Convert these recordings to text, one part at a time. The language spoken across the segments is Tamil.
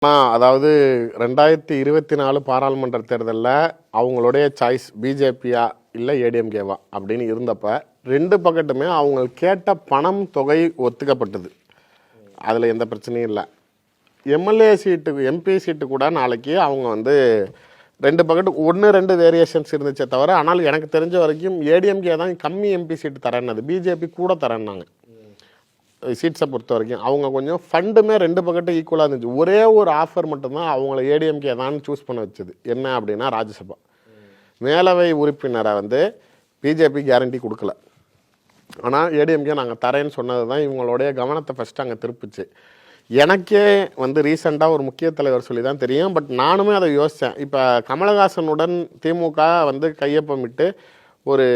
அதாவது 2024 பாராளுமன்ற தேர்தலில் அவங்களுடைய சாய்ஸ் பிஜேபியா இல்லை ஏடிஎம்கேவா அப்படின்னு இருந்தப்ப ரெண்டு பக்கத்துமே அவங்க கேட்ட பணம் தொகை ஒத்துக்கப்பட்டது. அதில் எந்த பிரச்சனையும் இல்லை. எம்எல்ஏ சீட்டுக்கு எம்பி சீட்டு கூட நாளைக்கு அவங்க வந்து ரெண்டு பக்கத்து 1-2 வேரியேஷன்ஸ் இருந்துச்சே தவிர, ஆனால் எனக்கு தெரிஞ்ச வரைக்கும் ஏடிஎம்கே தான் கம்மி எம்பி சீட்டு தரேன்னது, பிஜேபி கூட தரேன்னாங்க. சீட்ஸை பொறுத்த வரைக்கும் அவங்க கொஞ்சம் ஃபண்டுமே ரெண்டு பக்கத்து ஈக்குவலாக இருந்துச்சு. ஒரே ஒரு ஆஃபர் மட்டும்தான் அவங்கள ஏடிஎம்கே தான் சூஸ் பண்ண வச்சது. என்ன அப்படின்னா, ராஜ்யசபா மேலவை உறுப்பினரை வந்து பிஜேபி கேரண்டி கொடுக்கல. ஆனால் ஏடிஎம்கே நாங்கள் தரேன்னு சொன்னது தான் இவங்களுடைய கவனத்தை ஃபஸ்ட்டு அங்கே திருப்பிச்சு. எனக்கே வந்து ரீசெண்டாக ஒரு முக்கிய தலைவர் சொல்லி தான் தெரியும். பட் நானுமே அதை யோசித்தேன். இப்போ கமலஹாசனுடன் திமுக வந்து கையொப்பமிட்டு ஒரு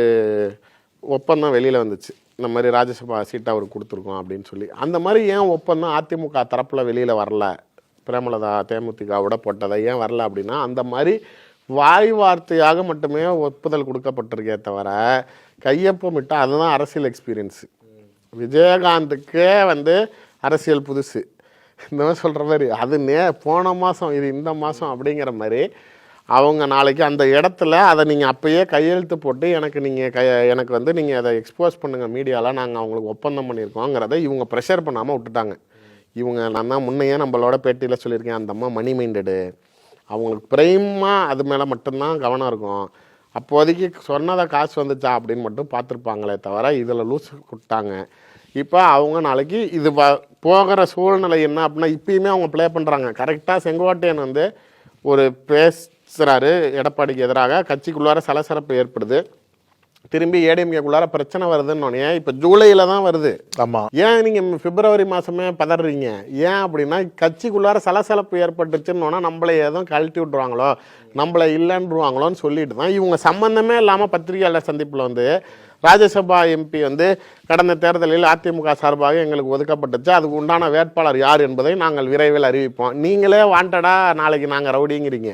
ஒப்பந்தம் வெளியில் வந்துச்சு, இந்த மாதிரி ராஜ்யசபா சீட்டை அவருக்கு கொடுத்துருக்கோம் அப்படின்னு சொல்லி. அந்த மாதிரி ஏன் ஒப்பந்தம் அதிமுக தரப்பில் வெளியில் வரல, பிரேமலதா தேமுதிகவோட போட்டதை ஏன் வரல அப்படின்னா, அந்த மாதிரி வாய் வார்த்தையாக மட்டுமே ஒப்புதல் கொடுக்கப்பட்டிருக்கே தவிர கையொப்பமிட்டால் அதுதான் அரசியல் எக்ஸ்பீரியன்ஸு. விஜயகாந்துக்கே வந்து அரசியல் புதுசு இந்த மாதிரி சொல்கிற மாதிரி, அது போன மாதம் இது இந்த மாதம் அப்படிங்கிற மாதிரி அவங்க நாளைக்கு அந்த இடத்துல அதை நீங்கள் அப்போயே கையெழுத்து போட்டு எனக்கு வந்து நீங்கள் அதை எக்ஸ்போஸ் பண்ணுங்கள் மீடியாவில், நாங்கள் அவங்களுக்கு ஒப்பந்தம் பண்ணியிருக்கோங்கிறத இவங்க ப்ரெஷர் பண்ணாமல் விட்டுட்டாங்க. நான் தான் முன்னையே நம்மளோட பேட்டியில் சொல்லியிருக்கேன், அந்த அம்மா மணி மைண்டடு, அவங்களுக்கு பிரைமாக அது மேலே மட்டும்தான் கவனம் இருக்கும். அப்போதைக்கு சொன்னதை காசு வந்துச்சா அப்படின்னு மட்டும் பார்த்துருப்பாங்களே தவிர இதில் லூஸ் விட்டாங்க. இப்போ அவங்க நாளைக்கு இது போகிற சூழ்நிலை என்ன அப்படின்னா, இப்பயுமே அவங்க ப்ளே பண்ணுறாங்க கரெக்டாக. செங்கோட்டையன் வந்து ஒரு பேசுகிறாரு எடப்பாடிக்கு எதிராக, கட்சிக்குள்ளார சலசலப்பு ஏற்படுது, திரும்பி ஏடிஎம்கேக்குள்ளார பிரச்சனை வருதுன்னு. இப்போ ஜூலையில் தான் வருது. ஆமாம், ஏன் நீங்கள் பிப்ரவரி மாதமே பதறீங்க? ஏன் அப்படின்னா, கட்சிக்குள்ளார சலசலப்பு ஏற்பட்டுச்சுன்னொன்னா நம்மளை எதுவும் கழட்டி விட்ருவாங்களோ, நம்மளை இல்லைன்றுவாங்களோன்னு சொல்லிட்டு தான் இவங்க சம்மந்தமே இல்லாமல் பத்திரிகையாளர் சந்திப்பில் வந்து ராஜ்யசபா எம்பி வந்து கடந்த தேர்தலில் அதிமுக சார்பாக எங்களுக்கு ஒதுக்கப்பட்டுச்சு, அதுக்கு உண்டான வேட்பாளர் யார் என்பதை நாங்கள் விரைவில் அறிவிப்போம். நீங்களே வாண்டடா நாளைக்கு நாங்கள் ரவுடிங்கிறீங்க.